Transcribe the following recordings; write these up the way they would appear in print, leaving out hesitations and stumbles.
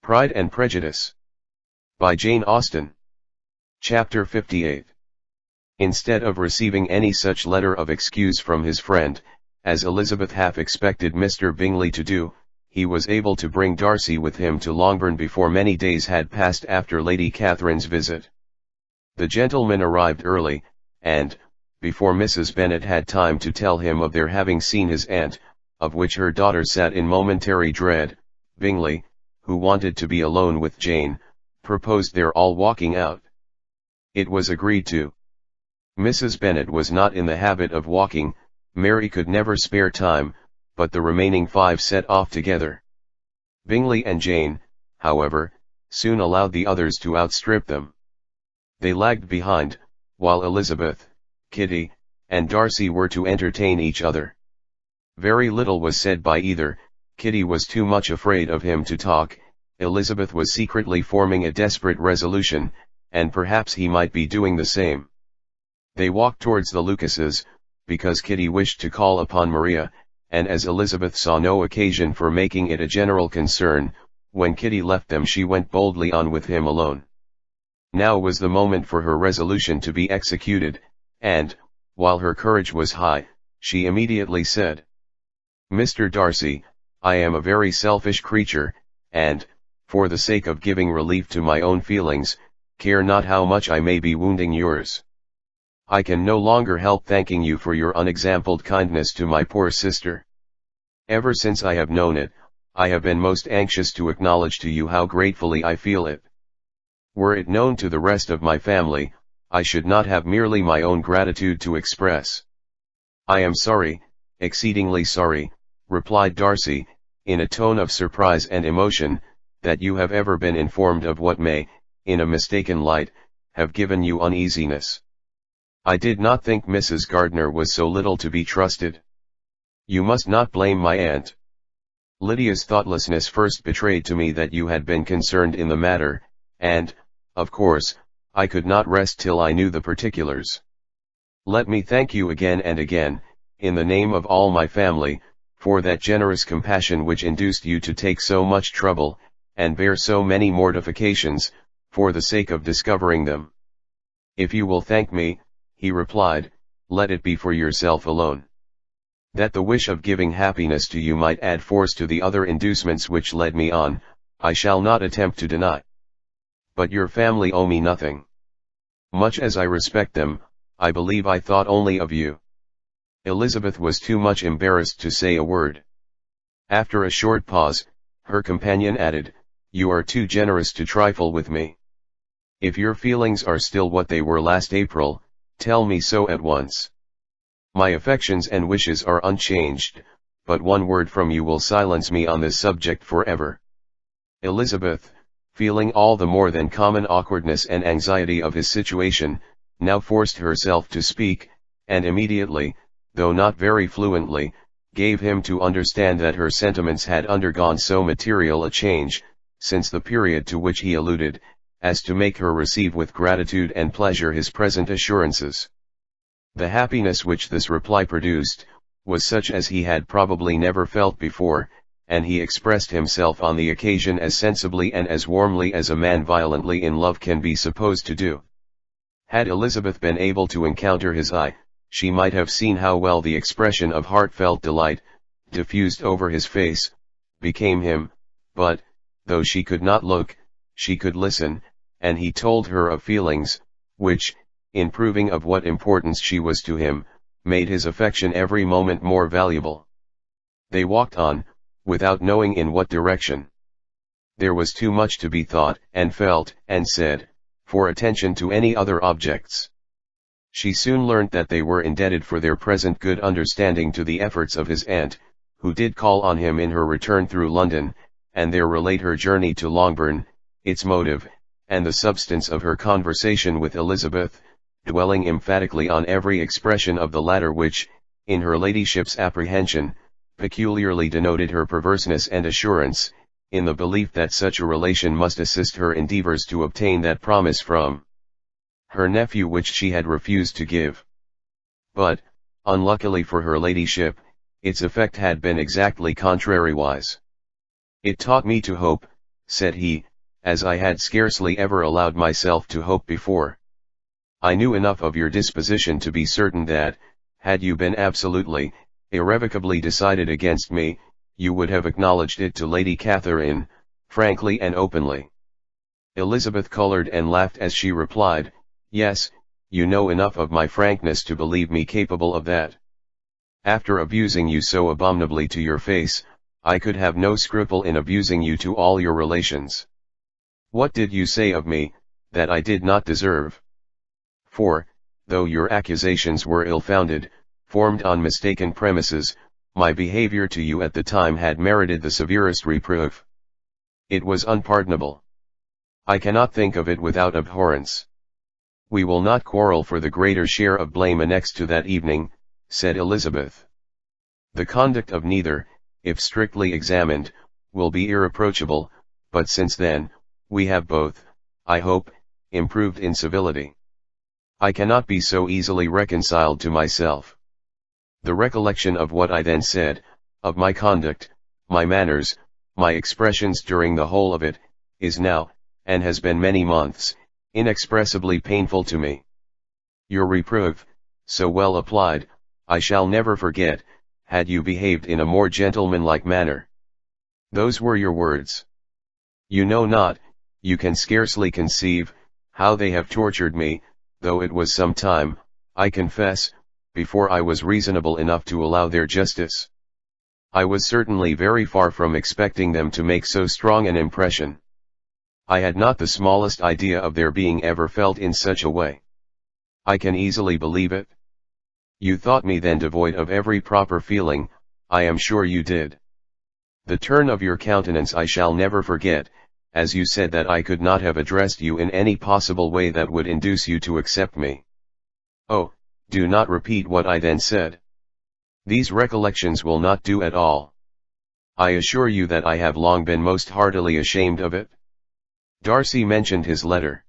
Pride and Prejudice. By Jane Austen. Chapter 58. Instead of receiving any such letter of excuse from his friend, as Elizabeth half expected Mr. Bingley to do, he was able to bring Darcy with him to Longbourn before many days had passed after Lady Catherine's visit. The gentlemen arrived early, and, before Mrs. Bennet had time to tell him of their having seen his aunt, of which her daughter sat in momentary dread, Bingley, who wanted to be alone with Jane, proposed their all walking out. It was agreed to. Mrs. Bennet was not in the habit of walking, Mary could never spare time, but the remaining 5 set off together. Bingley and Jane, however, soon allowed the others to outstrip them. They lagged behind, while Elizabeth, Kitty, and Darcy were to entertain each other. Very little was said by either. Kitty was too much afraid of him to talk, Elizabeth was secretly forming a desperate resolution, and perhaps he might be doing the same. They walked towards the Lucases, because Kitty wished to call upon Maria, and as Elizabeth saw no occasion for making it a general concern, when Kitty left them she went boldly on with him alone. Now was the moment for her resolution to be executed, and, while her courage was high, she immediately said, "Mr. Darcy, I am a very selfish creature, and, for the sake of giving relief to my own feelings, care not how much I may be wounding yours. I can no longer help thanking you for your unexampled kindness to my poor sister. Ever since I have known it, I have been most anxious to acknowledge to you how gratefully I feel it. Were it known to the rest of my family, I should not have merely my own gratitude to express. I am sorry, exceedingly sorry," replied Darcy, in a tone of surprise and emotion, "that you have ever been informed of what may, in a mistaken light, have given you uneasiness. I did not think Mrs. Gardiner was so little to be trusted. You must not blame my aunt. Lydia's thoughtlessness first betrayed to me that you had been concerned in the matter, and, of course, I could not rest till I knew the particulars. Let me thank you again and again, in the name of all my family, for that generous compassion which induced you to take so much trouble, and bear so many mortifications, for the sake of discovering them. If you will thank me," he replied, "let it be for yourself alone. That the wish of giving happiness to you might add force to the other inducements which led me on, I shall not attempt to deny. But your family owe me nothing. Much as I respect them, I believe I thought only of you." Elizabeth was too much embarrassed to say a word. After a short pause, her companion added, "You are too generous to trifle with me. If your feelings are still what they were last April, tell me so at once. My affections and wishes are unchanged, but one word from you will silence me on this subject forever." Elizabeth, feeling all the more than common awkwardness and anxiety of his situation, now forced herself to speak, and immediately, though not very fluently, gave him to understand that her sentiments had undergone so material a change, since the period to which he alluded, as to make her receive with gratitude and pleasure his present assurances. The happiness which this reply produced, was such as he had probably never felt before, and he expressed himself on the occasion as sensibly and as warmly as a man violently in love can be supposed to do. Had Elizabeth been able to encounter his eye, she might have seen how well the expression of heartfelt delight, diffused over his face, became him, but, though she could not look, she could listen, and he told her of feelings, which, in proving of what importance she was to him, made his affection every moment more valuable. They walked on, without knowing in what direction. There was too much to be thought, and felt, and said, for attention to any other objects. She soon learnt that they were indebted for their present good understanding to the efforts of his aunt, who did call on him in her return through London, and there relate her journey to Longbourn, its motive, and the substance of her conversation with Elizabeth, dwelling emphatically on every expression of the latter which, in her ladyship's apprehension, peculiarly denoted her perverseness and assurance, in the belief that such a relation must assist her endeavours to obtain that promise from her nephew which she had refused to give. But, unluckily for her ladyship, its effect had been exactly contrariwise. "It taught me to hope," said he, as I had scarcely ever allowed myself to hope before. I knew enough of your disposition to be certain that, had you been absolutely, irrevocably decided against me, you would have acknowledged it to Lady Catherine, frankly and openly. Elizabeth colored and laughed as she replied, "Yes, you know enough of my frankness to believe me capable of that. After abusing you so abominably to your face, I could have no scruple in abusing you to all your relations. What did you say of me, that I did not deserve? For, though your accusations were ill-founded, formed on mistaken premises, my behavior to you at the time had merited the severest reproof. It was unpardonable. I cannot think of it without abhorrence. We will not quarrel for the greater share of blame annexed to that evening," said Elizabeth. "The conduct of neither, if strictly examined, will be irreproachable, but since then, we have both, I hope, improved in civility. I cannot be so easily reconciled to myself. The recollection of what I then said, of my conduct, my manners, my expressions during the whole of it, is now, and has been many months, inexpressibly painful to me. Your reproof, so well applied, I shall never forget, had you behaved in a more gentlemanlike manner. Those were your words. You know not, you can scarcely conceive, how they have tortured me, though it was some time, I confess, before I was reasonable enough to allow their justice. I was certainly very far from expecting them to make so strong an impression. I had not the smallest idea of their being ever felt in such a way. I can easily believe it. You thought me then devoid of every proper feeling, I am sure you did. The turn of your countenance I shall never forget, as you said that I could not have addressed you in any possible way that would induce you to accept me. Oh, do not repeat what I then said. These recollections will not do at all. I assure you that I have long been most heartily ashamed of it." Darcy mentioned his letter.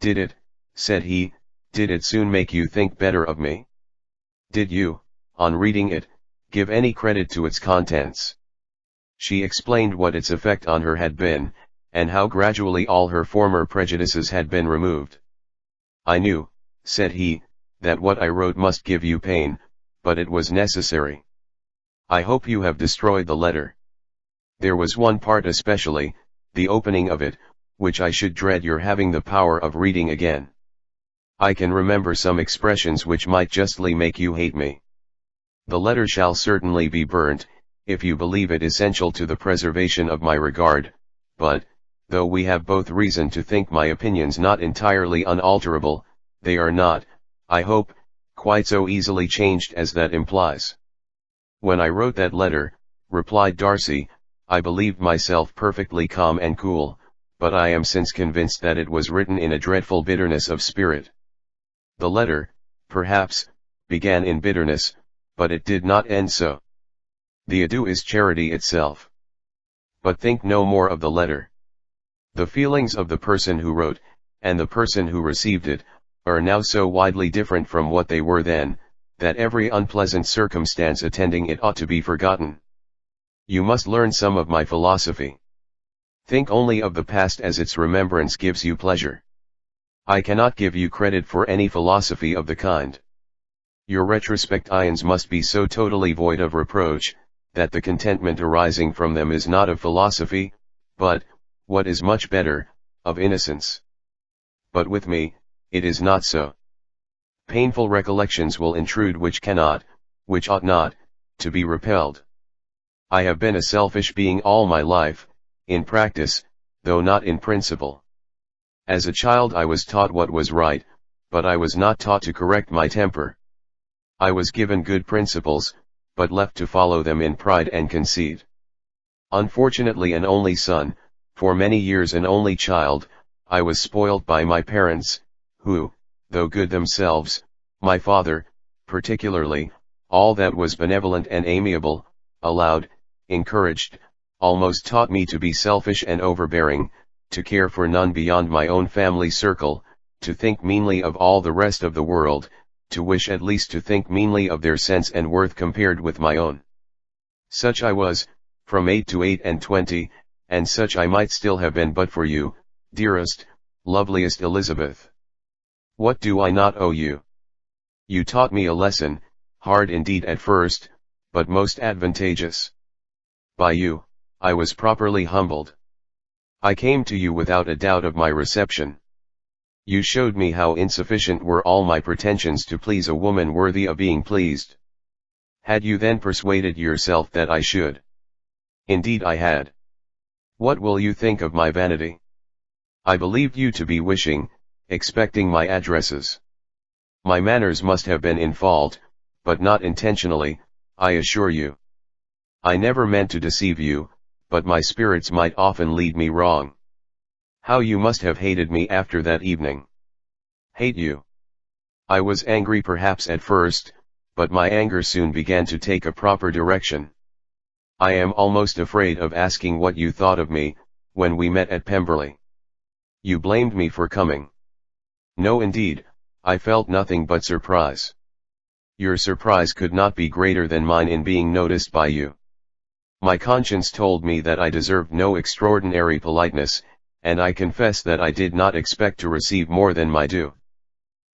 "Did it," said he, "did it soon make you think better of me? Did you, on reading it, give any credit to its contents?" She explained what its effect on her had been, and how gradually all her former prejudices had been removed. "I knew," said he, "that what I wrote must give you pain, but it was necessary. I hope you have destroyed the letter. There was one part especially, the opening of it, which I should dread your having the power of reading again. I can remember some expressions which might justly make you hate me. The letter shall certainly be burnt, if you believe it essential to the preservation of my regard, but, though we have both reason to think my opinions not entirely unalterable, they are not, I hope, quite so easily changed as that implies." "When I wrote that letter," replied Darcy, "I believed myself perfectly calm and cool, but I am since convinced that it was written in a dreadful bitterness of spirit. The letter, perhaps, began in bitterness, but it did not end so. The ado is charity itself. But think no more of the letter. The feelings of the person who wrote, and the person who received it, are now so widely different from what they were then, that every unpleasant circumstance attending it ought to be forgotten. You must learn some of my philosophy. Think only of the past as its remembrance gives you pleasure. I cannot give you credit for any philosophy of the kind. Your retrospections must be so totally void of reproach, that the contentment arising from them is not of philosophy, but, what is much better, of innocence. But with me, it is not so. Painful recollections will intrude which cannot, which ought not, to be repelled. I have been a selfish being all my life, in practice, though not in principle. As a child I was taught what was right, but I was not taught to correct my temper. I was given good principles, but left to follow them in pride and conceit. Unfortunately an only son, for many years an only child, I was spoilt by my parents, who, though good themselves, my father, particularly, all that was benevolent and amiable, allowed, encouraged, almost taught me to be selfish and overbearing, to care for none beyond my own family circle, to think meanly of all the rest of the world, to wish at least to think meanly of their sense and worth compared with my own. Such I was, from 8 to 28, and such I might still have been but for you, dearest, loveliest Elizabeth. What do I not owe you? You taught me a lesson, hard indeed at first, but most advantageous. By you, I was properly humbled. I came to you without a doubt of my reception. You showed me how insufficient were all my pretensions to please a woman worthy of being pleased. Had you then persuaded yourself that I should? Indeed I had. What will you think of my vanity? I believed you to be wishing, expecting my addresses. My manners must have been in fault, but not intentionally, I assure you. I never meant to deceive you, but my spirits might often lead me wrong. How you must have hated me after that evening. Hate you? I was angry perhaps at first, but my anger soon began to take a proper direction. I am almost afraid of asking what you thought of me, when we met at Pemberley. You blamed me for coming. No indeed, I felt nothing but surprise. Your surprise could not be greater than mine in being noticed by you. My conscience told me that I deserved no extraordinary politeness, and I confess that I did not expect to receive more than my due.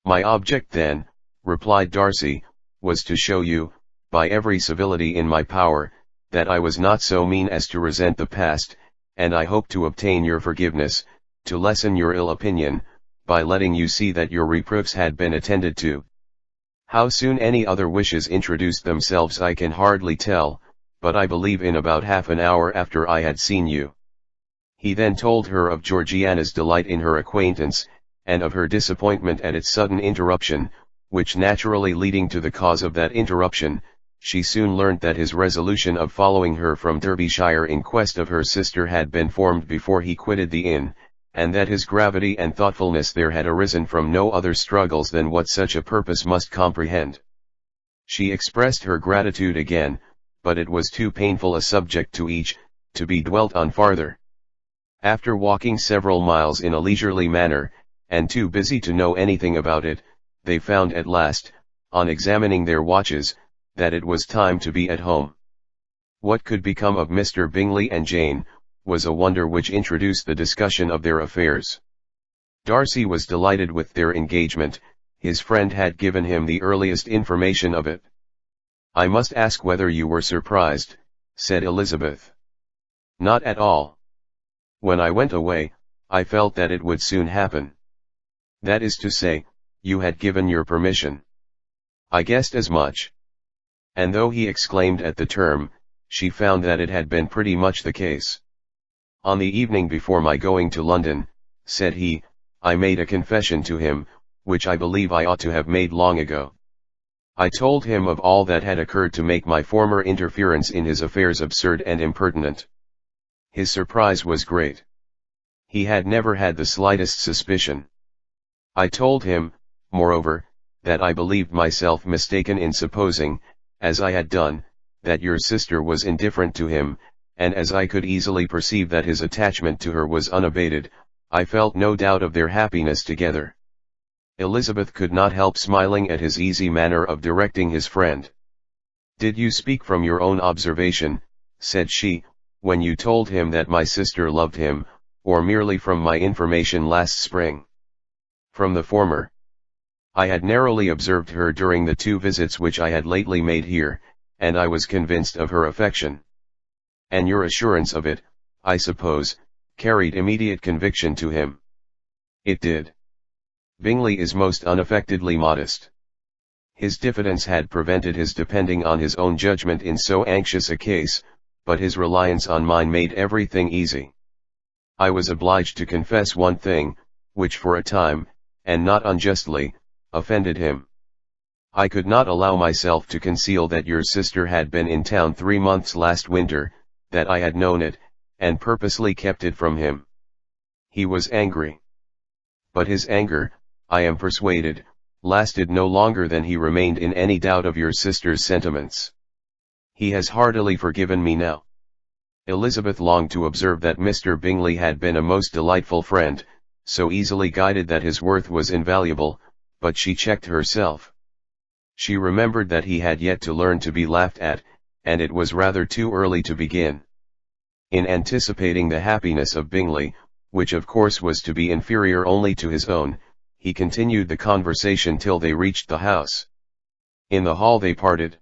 My object then, replied Darcy, was to show you, by every civility in my power, that I was not so mean as to resent the past, and I hoped to obtain your forgiveness, to lessen your ill opinion, by letting you see that your reproofs had been attended to. How soon any other wishes introduced themselves I can hardly tell, but I believe in about half an hour after I had seen you. He then told her of Georgiana's delight in her acquaintance, and of her disappointment at its sudden interruption, which naturally leading to the cause of that interruption, she soon learnt that his resolution of following her from Derbyshire in quest of her sister had been formed before he quitted the inn, and that his gravity and thoughtfulness there had arisen from no other struggles than what such a purpose must comprehend. She expressed her gratitude again, but it was too painful a subject to each, to be dwelt on farther. After walking several miles in a leisurely manner, and too busy to know anything about it, they found at last, on examining their watches, that it was time to be at home. What could become of Mr. Bingley and Jane, was a wonder which introduced the discussion of their affairs. Darcy was delighted with their engagement, his friend had given him the earliest information of it. I must ask whether you were surprised, said Elizabeth. Not at all. When I went away, I felt that it would soon happen. That is to say, you had given your permission. I guessed as much. And though he exclaimed at the term, she found that it had been pretty much the case. On the evening before my going to London, said he, I made a confession to him, which I believe I ought to have made long ago. I told him of all that had occurred to make my former interference in his affairs absurd and impertinent. His surprise was great. He had never had the slightest suspicion. I told him, moreover, that I believed myself mistaken in supposing, as I had done, that your sister was indifferent to him, and as I could easily perceive that his attachment to her was unabated, I felt no doubt of their happiness together. Elizabeth could not help smiling at his easy manner of directing his friend. Did you speak from your own observation, said she, when you told him that my sister loved him, or merely from my information last spring? From the former. I had narrowly observed her during the 2 visits which I had lately made here, and I was convinced of her affection. And your assurance of it, I suppose, carried immediate conviction to him. It did. Bingley is most unaffectedly modest. His diffidence had prevented his depending on his own judgment in so anxious a case, but his reliance on mine made everything easy. I was obliged to confess one thing, which for a time, and not unjustly, offended him. I could not allow myself to conceal that your sister had been in town 3 months last winter, that I had known it, and purposely kept it from him. He was angry. But his anger, I am persuaded, lasted no longer than he remained in any doubt of your sister's sentiments. He has heartily forgiven me now. Elizabeth longed to observe that Mr. Bingley had been a most delightful friend, so easily guided that his worth was invaluable, but she checked herself. She remembered that he had yet to learn to be laughed at, and it was rather too early to begin. In anticipating the happiness of Bingley, which of course was to be inferior only to his own, he continued the conversation till they reached the house. In the hall they parted.